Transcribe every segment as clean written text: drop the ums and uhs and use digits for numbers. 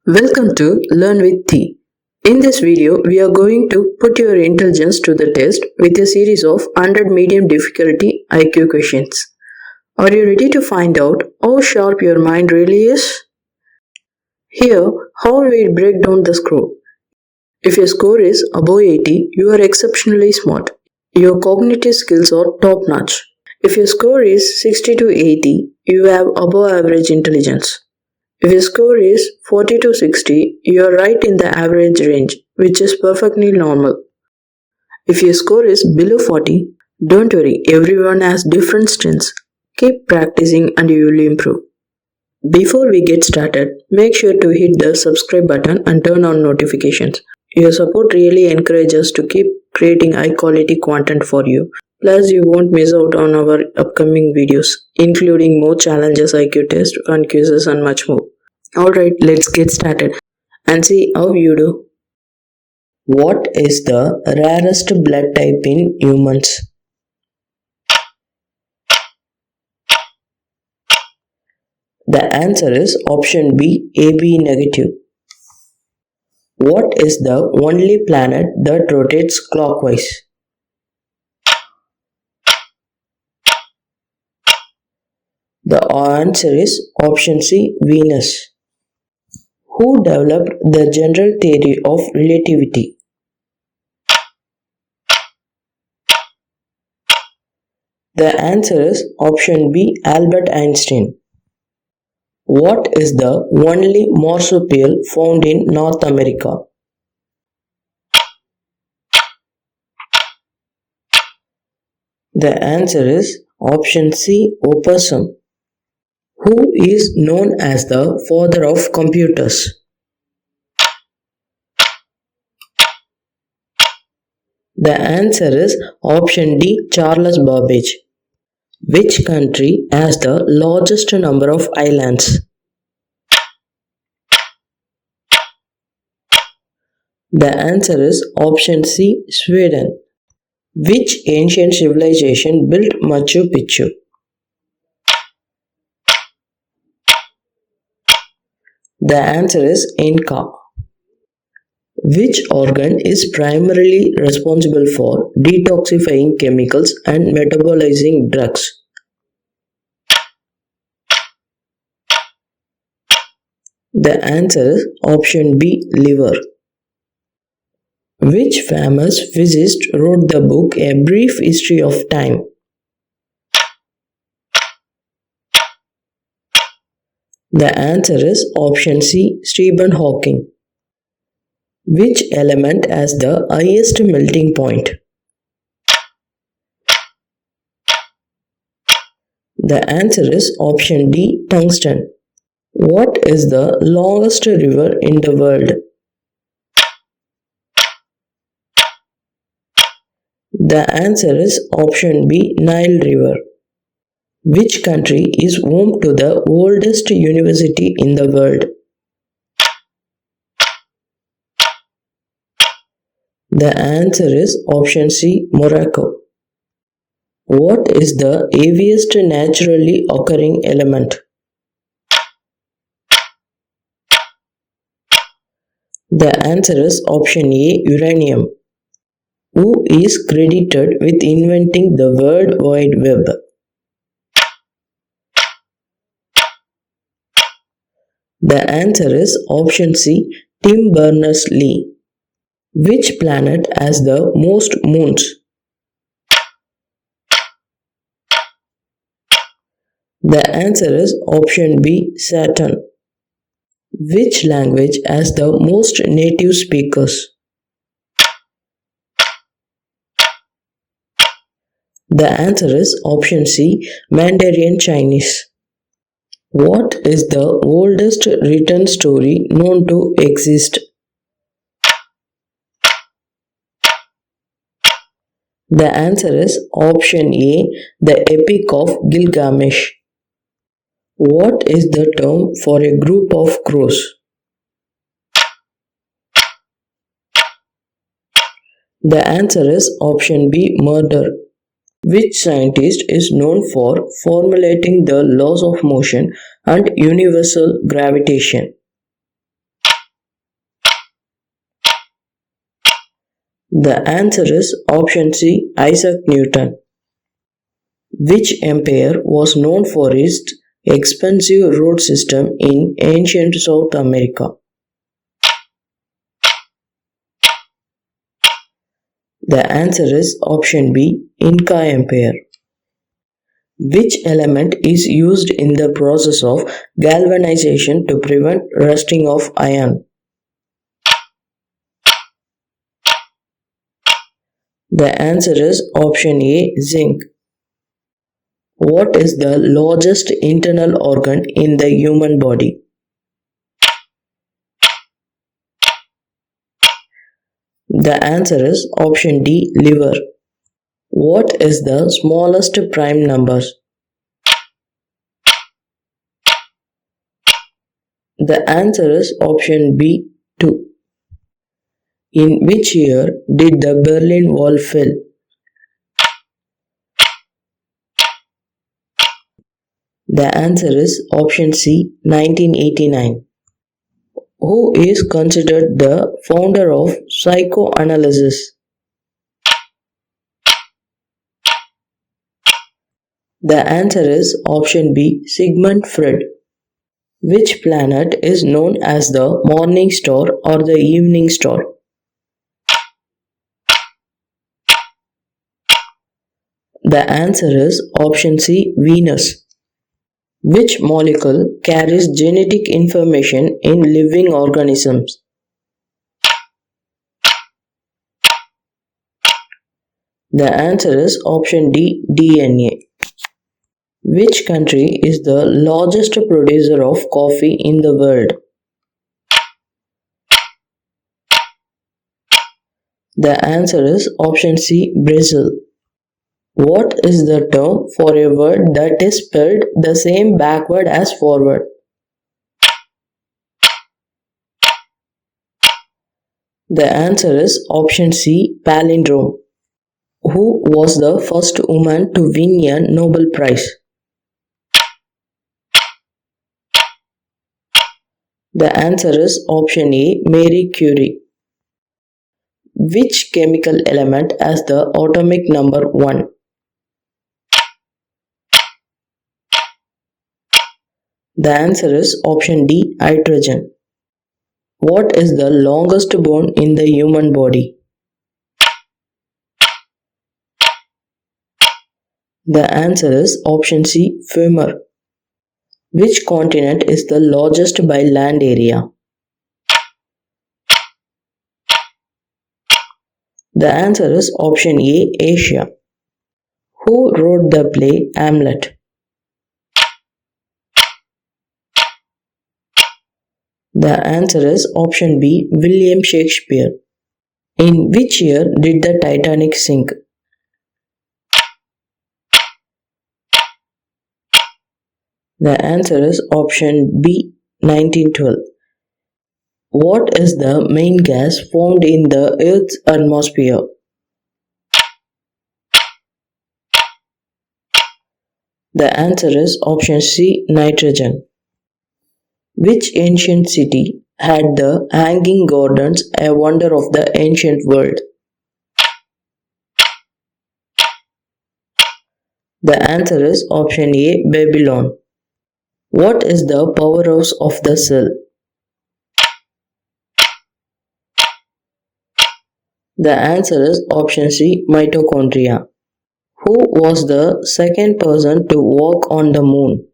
Welcome to Learn with T. In this video, we are going to put your intelligence to the test with a series of 100 medium difficulty IQ questions. Are you ready to find out how sharp your mind really is? Here, how we break down the score. If your score is above 80, you are exceptionally smart. Your cognitive skills are top-notch. If your score is 60 to 80, you have above average intelligence. If your score is 40 to 60, you are right in the average range, which is perfectly normal. If your score is below 40, don't worry, everyone has different strengths. Keep practicing and you will improve. Before we get started, make sure to hit the subscribe button and turn on notifications. Your support really encourages us to keep creating high quality content for you. Plus, you won't miss out on our upcoming videos, including more challenges, IQ tests, fun quizzes and much more. Alright, let's get started and see how you do. What is the rarest blood type in humans? The answer is option B, AB negative. What is the only planet that rotates clockwise? The answer is option C, Venus. Who developed the general theory of relativity? The answer is option B, Albert Einstein. What is the only marsupial found in North America? The answer is option C, opossum. Who is known as the father of computers? The answer is option D, Charles Babbage. Which country has the largest number of islands? The answer is option C, Sweden. Which ancient civilization built Machu Picchu? The answer is Inca. Which organ is primarily responsible for detoxifying chemicals and metabolizing drugs? The answer is option B, liver. Which famous physicist wrote the book A Brief History of Time? The answer is option C, Stephen Hawking. Which element has the highest melting point? The answer is option D, tungsten. What is the longest river in the world? The answer is option B, Nile River. Which country is home to the oldest university in the world? The answer is option C, Morocco. What is the heaviest naturally occurring element? The answer is option A, uranium. Who is credited with inventing the World Wide Web? The answer is option C, Tim Berners-Lee. Which planet has the most moons? The answer is option B, Saturn. Which language has the most native speakers? The answer is option C, Mandarin Chinese. What is the oldest written story known to exist? The answer is option A, the Epic of Gilgamesh. What is the term for a group of crows? The answer is option B, murder. Which scientist is known for formulating the laws of motion and universal gravitation? The answer is option C, Isaac Newton. Which empire was known for its expensive road system in ancient South America? The answer is option B, Inca Empire. Which element is used in the process of galvanization to prevent rusting of iron? The answer is option A, zinc. What is the largest internal organ in the human body? The answer is option D, liver. What is the smallest prime number? The answer is option B, 2. In which year did the Berlin Wall fall? The answer is option C, 1989. Who is considered the founder of psychoanalysis? The answer is option B, Sigmund Freud. Which planet is known as the morning star or the evening star? The answer is option C, Venus. Which molecule carries genetic information in living organisms? The answer is option D, DNA. Which country is the largest producer of coffee in the world? The answer is option C, Brazil. What is the term for a word that is spelled the same backward as forward? The answer is option C, palindrome. Who was the first woman to win a Nobel Prize? The answer is option A, Marie Curie. Which chemical element has the atomic number 1? The answer is option D, hydrogen. What is the longest bone in the human body? The answer is option C, femur. Which continent is the largest by land area? The answer is option A, Asia. Who wrote the play Hamlet? The answer is option B, William Shakespeare. In which year did the Titanic sink? The answer is option B, 1912. What is the main gas formed in the Earth's atmosphere? The answer is option C, nitrogen. Which ancient city had the Hanging Gardens, a wonder of the ancient world? The answer is option A, Babylon. What is the powerhouse of the cell? The answer is option C, mitochondria. Who was the second person to walk on the moon?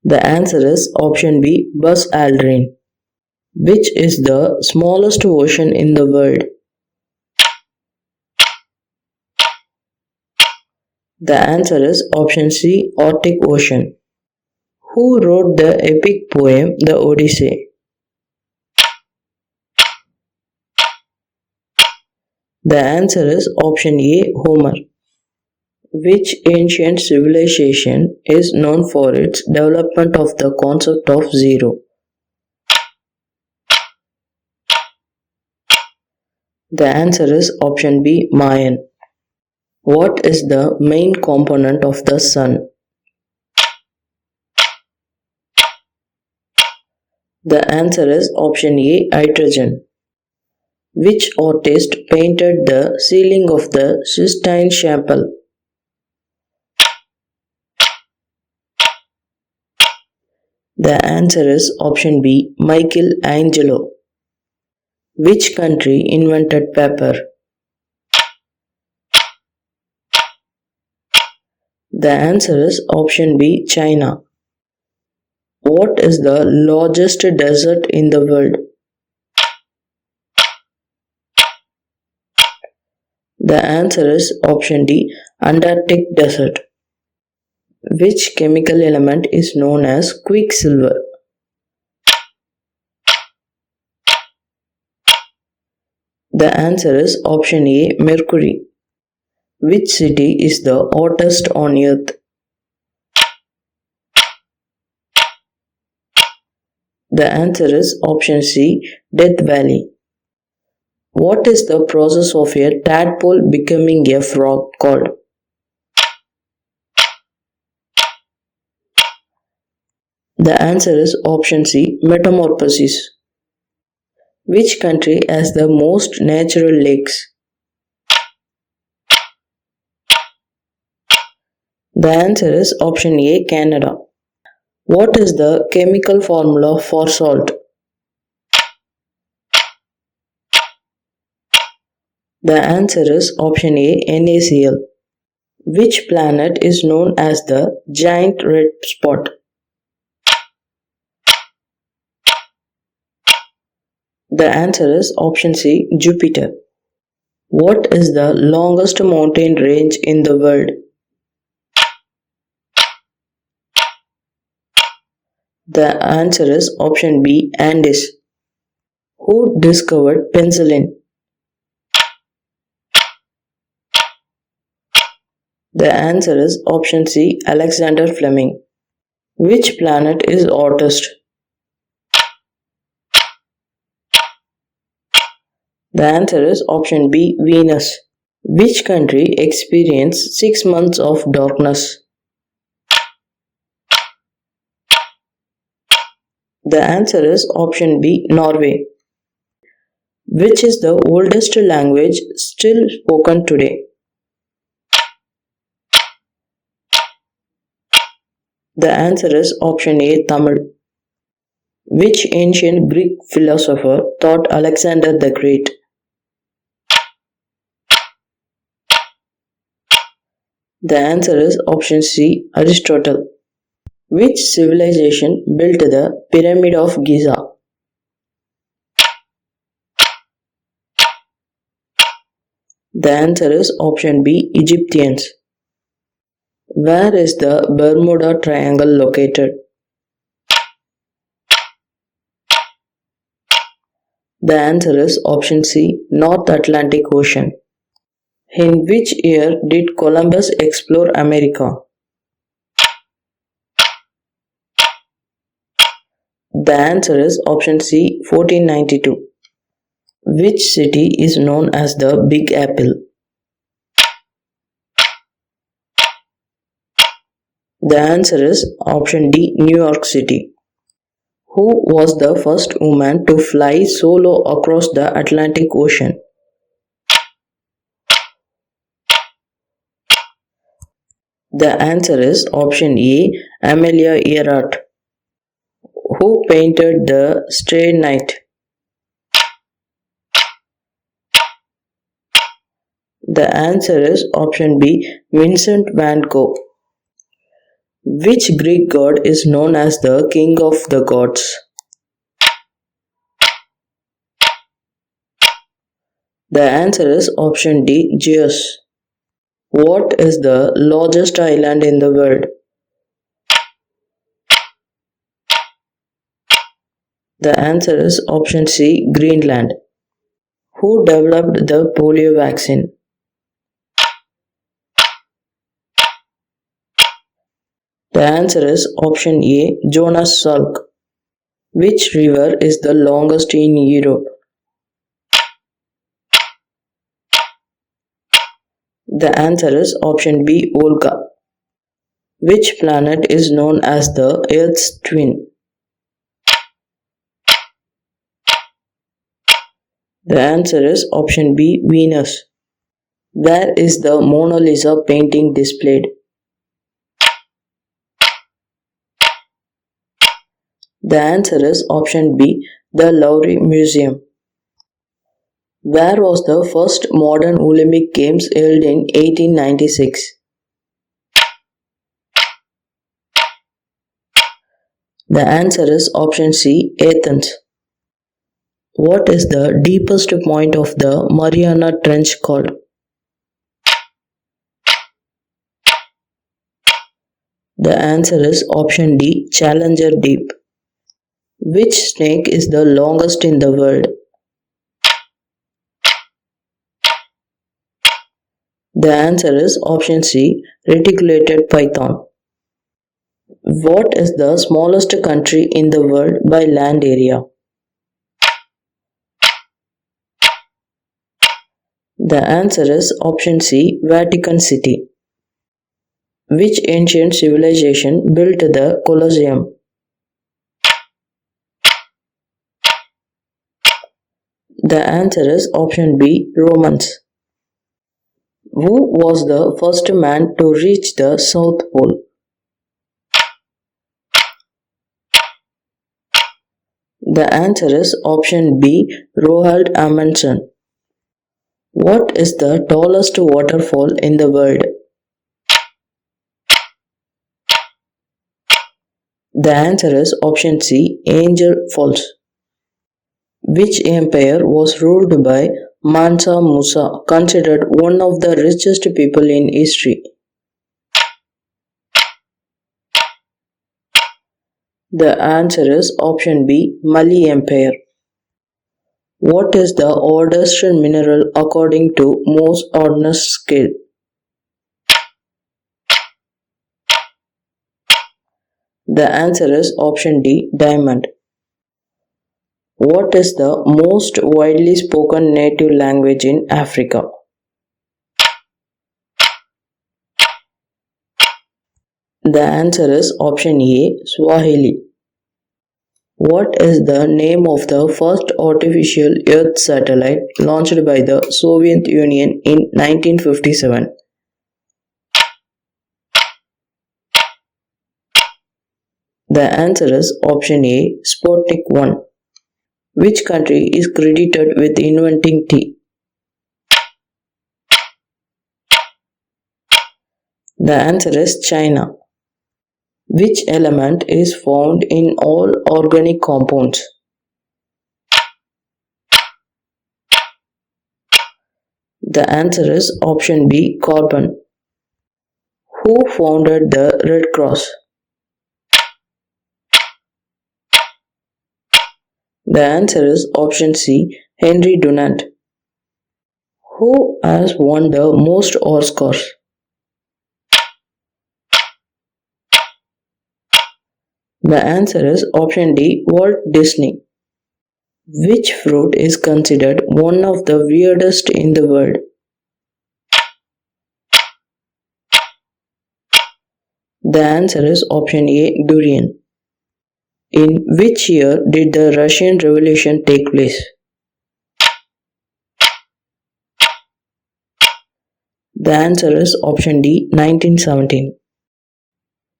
The answer is option B, Buzz Aldrin. Which is the smallest ocean in the world? The answer is option C, Arctic Ocean. Who wrote the epic poem The Odyssey? The answer is option A, Homer. Which ancient civilization is known for its development of the concept of zero? The answer is option B, Mayan. What is the main component of the sun? The answer is option A, hydrogen. Which artist painted the ceiling of the Sistine Chapel? The answer is option B, Michelangelo. Which country invented paper? The answer is option B, China. What is the largest desert in the world? The answer is option D, Antarctic Desert. Which chemical element is known as quicksilver? The answer is option A, mercury. Which city is the hottest on earth? The answer is option C, Death Valley. What is the process of a tadpole becoming a frog called? The answer is option C, metamorphosis. Which country has the most natural lakes? The answer is option A, Canada. What is the chemical formula for salt? The answer is option A, NaCl. Which planet is known as the giant red spot? The answer is option C, Jupiter. What is the longest mountain range in the world? The answer is option B, Andes. Who discovered penicillin? The answer is option C, Alexander Fleming. Which planet is hottest? The answer is option B, Venus. Which country experienced 6 months of darkness? The answer is option B, Norway. Which is the oldest language still spoken today? The answer is option A, Tamil. Which ancient Greek philosopher taught Alexander the Great? The answer is option C, Aristotle. Which civilization built the Pyramid of Giza? The answer is option B, Egyptians. Where is the Bermuda Triangle located? The answer is option C, North Atlantic Ocean. In which year did Columbus explore America? The answer is option C, 1492. Which city is known as the Big Apple? The answer is option D, New York City. Who was the first woman to fly solo across the Atlantic Ocean? The answer is option A, Amelia Earhart. Who painted the Stray Night? The answer is option B, Vincent van Gogh. Which Greek god is known as the king of the gods? The answer is option D, Zeus. What is the largest island in the world? The answer is option C, Greenland. Who developed the polio vaccine? The answer is option A, Jonas Salk. Which river is the longest in Europe? The answer is option B, Volga. Which planet is known as the Earth's twin? The answer is option B, Venus. Where is the Mona Lisa painting displayed? The answer is option B, the Louvre Museum. Where was the first modern Olympic Games held in 1896? The answer is option C, Athens. What is the deepest point of the Mariana Trench called? The answer is option D, Challenger Deep. Which snake is the longest in the world? The answer is option C, reticulated python. What is the smallest country in the world by land area? The answer is option C, Vatican City. Which ancient civilization built the Colosseum? The answer is option B, Romans. Who was the first man to reach the South Pole? The answer is option B, Roald Amundsen. What is the tallest waterfall in the world? The answer is option C, Angel Falls. Which empire was ruled by Mansa Musa, considered one of the richest people in history? The answer is option B, Mali Empire. What is the oldest mineral according to Mohs hardness scale? The answer is option D, diamond. What is the most widely spoken native language in Africa? The answer is option A, Swahili. What is the name of the first artificial Earth satellite launched by the Soviet Union in 1957? The answer is option A, Sputnik 1. Which country is credited with inventing tea? The answer is China. Which element is found in all organic compounds? The answer is option B, carbon. Who founded the Red Cross? The answer is option C, Henry Dunant. Who has won the most Oscars? The answer is option D, Walt Disney. Which fruit is considered one of the weirdest in the world? The answer is option A, durian. In which year did the Russian Revolution take place? The answer is option D, 1917.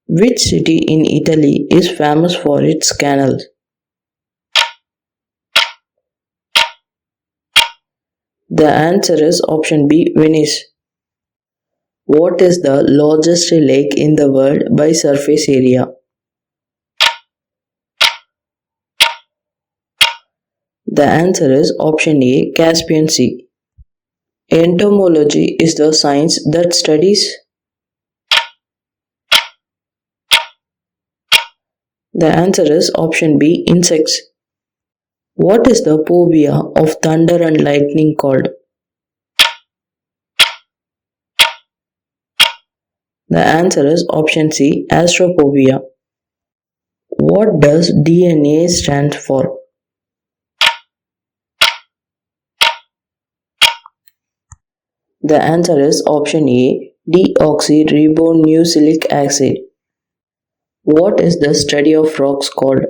Which city in Italy is famous for its canals? The answer is option B, Venice. What is the largest lake in the world by surface area? The answer is option A, Caspian Sea. Entomology is the science that studies. The answer is option B, insects. What is the phobia of thunder and lightning called? The answer is option C, astrophobia. What does DNA stand for? The answer is option A, deoxyribonucleic acid. What is the study of rocks called?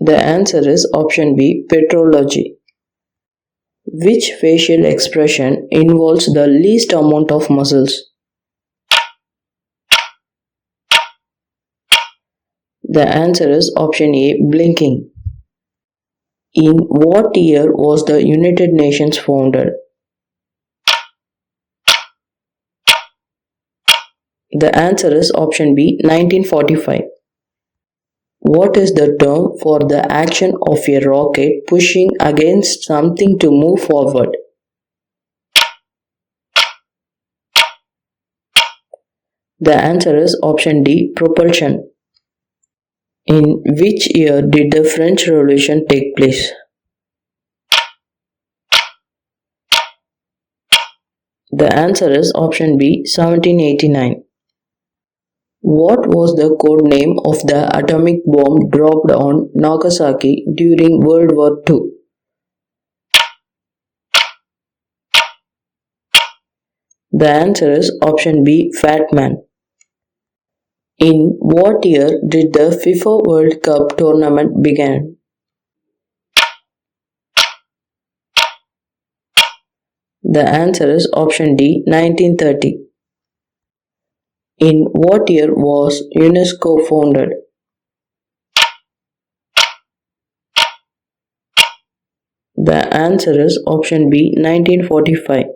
The answer is option B, petrology. Which facial expression involves the least amount of muscles? The answer is option A, blinking. In what year was the United Nations founded? The answer is option B, 1945. What is the term for the action of a rocket pushing against something to move forward? The answer is option D, propulsion. In which year did the French Revolution take place? The answer is option B, 1789. What was the code name of the atomic bomb dropped on Nagasaki during World War II? The answer is option B, Fat Man. In what year did the FIFA World Cup tournament begin? The answer is option D, 1930. In what year was UNESCO founded? The answer is option B, 1945.